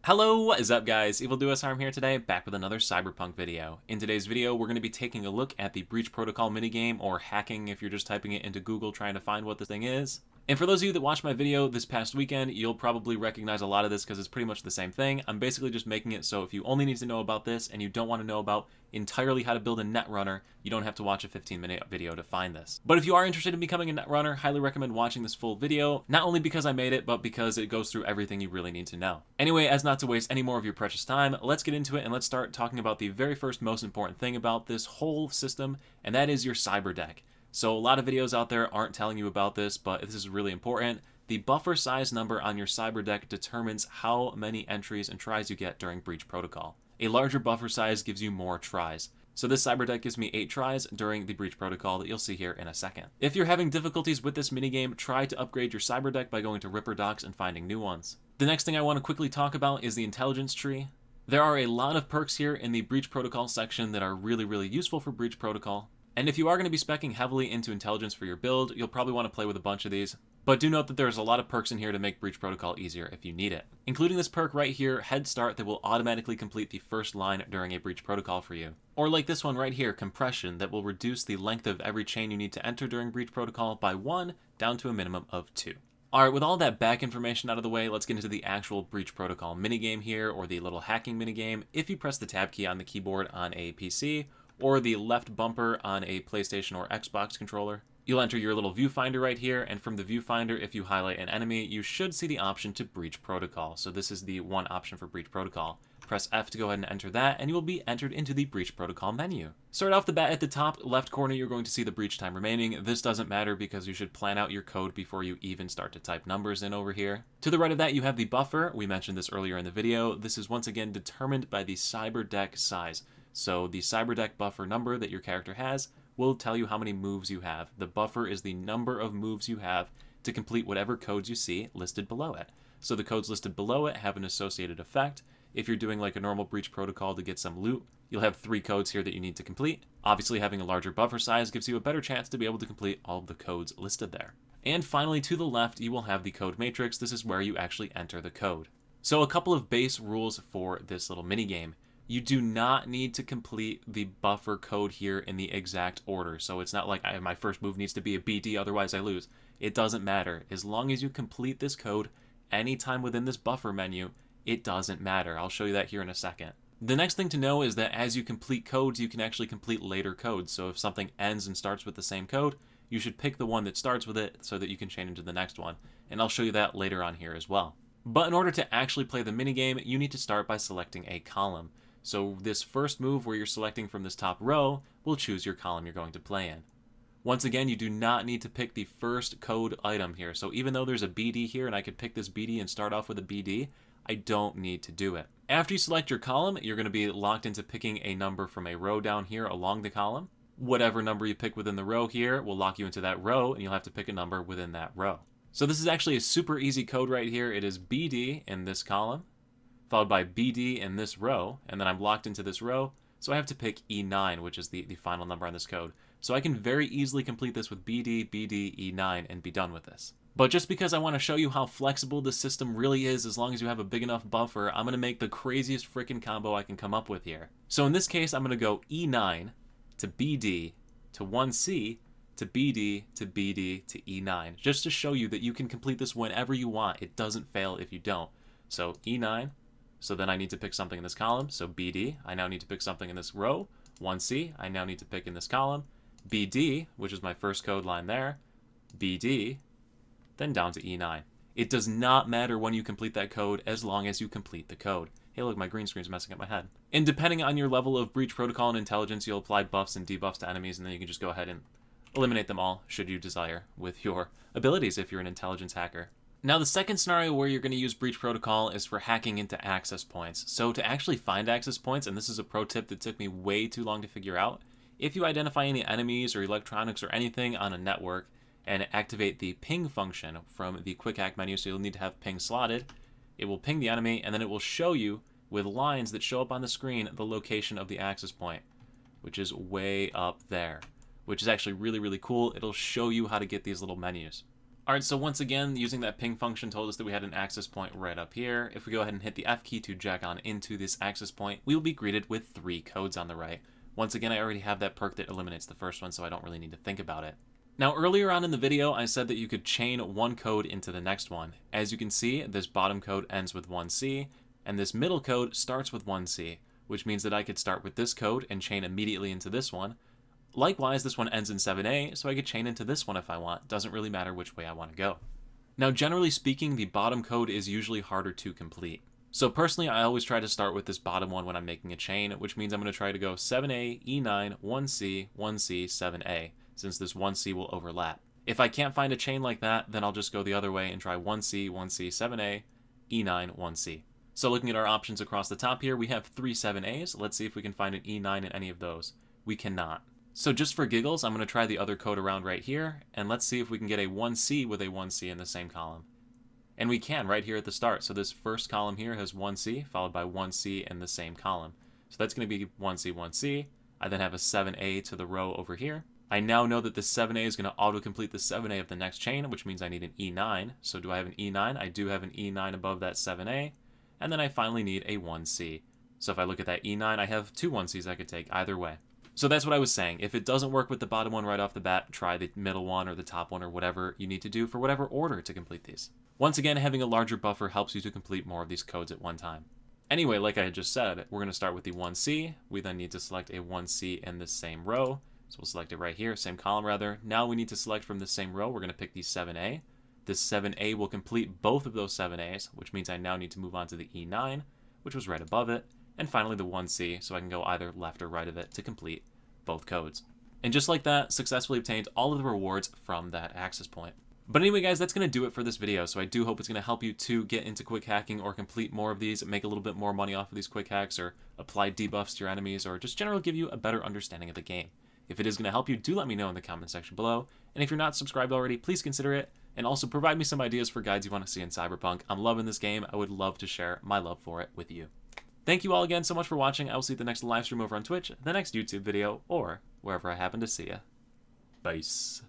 Hello, what is up guys? EvilDuosArm here today, back with another Cyberpunk video. In today's video, we're going to be taking a look at the Breach Protocol minigame, or hacking if you're just typing it into Google trying to find what the thing is. And for those of you that watched my video this past weekend, you'll probably recognize a lot of this because it's pretty much the same thing. I'm basically just making it so if you only need to know about this and you don't want to know about entirely how to build a netrunner, you don't have to watch a 15-minute video to find this. But if you are interested in becoming a netrunner, highly recommend watching this full video, not only because I made it, but because it goes through everything you really need to know. Anyway, as not to waste any more of your precious time, let's get into it and let's start talking about the very first most important thing about this whole system, and that is your Cyberdeck. So a lot of videos out there aren't telling you about this, but this is really important. The buffer size number on your Cyberdeck determines how many entries and tries you get during Breach Protocol. A larger buffer size gives you more tries. So this Cyberdeck gives me 8 tries during the Breach Protocol that you'll see here in a second. If you're having difficulties with this minigame, try to upgrade your Cyberdeck by going to Ripper Docs and finding new ones. The next thing I want to quickly talk about is the intelligence tree. There are a lot of perks here in the Breach Protocol section that are really useful for Breach Protocol. And if you are going to be speccing heavily into intelligence for your build, you'll probably want to play with a bunch of these. But do note that there's a lot of perks in here to make Breach Protocol easier if you need it. Including this perk right here, Head Start, that will automatically complete the first line during a Breach Protocol for you. Or like this one right here, Compression, that will reduce the length of every chain you need to enter during Breach Protocol by 1 down to a minimum of 2. Alright, with all that back information out of the way, let's get into the actual Breach Protocol minigame here, or the little hacking minigame. If you press the tab key on the keyboard on a PC, or the left bumper on a PlayStation or Xbox controller, you'll enter your little viewfinder right here, and from the viewfinder, if you highlight an enemy, you should see the option to Breach Protocol. So this is the one option for Breach Protocol. Press F to go ahead and enter that, and you will be entered into the Breach Protocol menu. Start off the bat at the top left corner, you're going to see the breach time remaining. This doesn't matter because you should plan out your code before you even start to type numbers in over here. To the right of that, you have the buffer. We mentioned this earlier in the video. This is once again determined by the Cyberdeck size. So the Cyberdeck buffer number that your character has will tell you how many moves you have. The buffer is the number of moves you have to complete whatever codes you see listed below it. So the codes listed below it have an associated effect. If you're doing like a normal Breach Protocol to get some loot, you'll have 3 codes here that you need to complete. Obviously, having a larger buffer size gives you a better chance to be able to complete all of the codes listed there. And finally, to the left, you will have the code matrix. This is where you actually enter the code. So a couple of base rules for this little minigame. You do not need to complete the buffer code here in the exact order. So it's not like my first move needs to be a BD, otherwise I lose. It doesn't matter. As long as you complete this code anytime within this buffer menu, it doesn't matter. I'll show you that here in a second. The next thing to know is that as you complete codes, you can actually complete later codes. So if something ends and starts with the same code, you should pick the one that starts with it so that you can chain into the next one. And I'll show you that later on here as well. But in order to actually play the minigame, you need to start by selecting a column. So this first move where you're selecting from this top row will choose your column you're going to play in. Once again, you do not need to pick the first code item here. So even though there's a BD here and I could pick this BD and start off with a BD, I don't need to do it. After you select your column, you're going to be locked into picking a number from a row down here along the column. Whatever number you pick within the row here will lock you into that row, and you'll have to pick a number within that row. So this is actually a super easy code right here. It is BD in this column, followed by BD in this row, and then I'm locked into this row, so I have to pick E9, which is the final number on this code. So I can very easily complete this with BD, BD, E9, and be done with this. But just because I want to show you how flexible this system really is, as long as you have a big enough buffer, I'm going to make the craziest freaking combo I can come up with here. So in this case, I'm going to go E9 to BD to 1C to BD to BD to E9, just to show you that you can complete this whenever you want. It doesn't fail if you don't. So E9, so then I need to pick something in this column. So BD, I now need to pick something in this row. 1C, I now need to pick in this column. BD, which is my first code line there. BD, then down to E9. It does not matter when you complete that code as long as you complete the code. Hey look, my green screen's messing up my head. And depending on your level of Breach Protocol and intelligence, you'll apply buffs and debuffs to enemies, and then you can just go ahead and eliminate them all, should you desire, with your abilities if you're an intelligence hacker. Now the second scenario where you're going to use Breach Protocol is for hacking into access points. So to actually find access points, and this is a pro tip that took me way too long to figure out, if you identify any enemies or electronics or anything on a network, and activate the ping function from the quick hack menu, so you'll need to have ping slotted, it will ping the enemy, and then it will show you with lines that show up on the screen the location of the access point, which is way up there, which is actually really cool. It'll show you how to get these little menus. Alright, so once again, using that ping function told us that we had an access point right up here. If we go ahead and hit the F key to jack on into this access point, we will be greeted with 3 codes on the right. Once again, I already have that perk that eliminates the first one, so I don't really need to think about it. Now, earlier on in the video, I said that you could chain one code into the next one. As you can see, this bottom code ends with 1C, and this middle code starts with 1C, which means that I could start with this code and chain immediately into this one. Likewise, this one ends in 7A, so I could chain into this one if I want. Doesn't really matter which way I want to go. Now, generally speaking, the bottom code is usually harder to complete. So personally, I always try to start with this bottom one when I'm making a chain, which means I'm going to try to go 7A, E9, 1C, 1C, 7A, since this 1C will overlap. If I can't find a chain like that, then I'll just go the other way and try 1C, 1C, 7A, E9, 1C. So looking at our options across the top here, we have 3 7As. Let's see if we can find an E9 in any of those. We cannot. So just for giggles, I'm going to try the other code around right here, and let's see if we can get a 1C with a 1C in the same column. And we can right here at the start. So this first column here has 1C, followed by 1C in the same column. So that's going to be 1C, 1C. I then have a 7A to the row over here. I now know that the 7A is going to auto-complete the 7A of the next chain, which means I need an E9. So do I have an E9? I do have an E9 above that 7A. And then I finally need a 1C. So if I look at that E9, I have 2 1Cs I could take either way. So that's what I was saying. If it doesn't work with the bottom one right off the bat, try the middle one or the top one or whatever you need to do for whatever order to complete these. Once again, having a larger buffer helps you to complete more of these codes at one time. Anyway, like I had just said, we're going to start with the 1C. We then need to select a 1C in the same row. So we'll select it right here, same column rather. Now we need to select from the same row. We're going to pick the 7A. This 7A will complete both of those 7As, which means I now need to move on to the E9, which was right above it. And finally the 1C, so I can go either left or right of it to complete both codes. And just like that, successfully obtained all of the rewards from that access point. But anyway guys, that's going to do it for this video, so I do hope it's going to help you to get into quick hacking or complete more of these, make a little bit more money off of these quick hacks, or apply debuffs to your enemies, or just generally give you a better understanding of the game. If it is going to help you, do let me know in the comment section below, and if you're not subscribed already, please consider it, and also provide me some ideas for guides you want to see in Cyberpunk. I'm loving this game. I would love to share my love for it with you. Thank you all again so much for watching. I will see you at the next live stream over on Twitch, the next YouTube video, or wherever I happen to see you. Peace.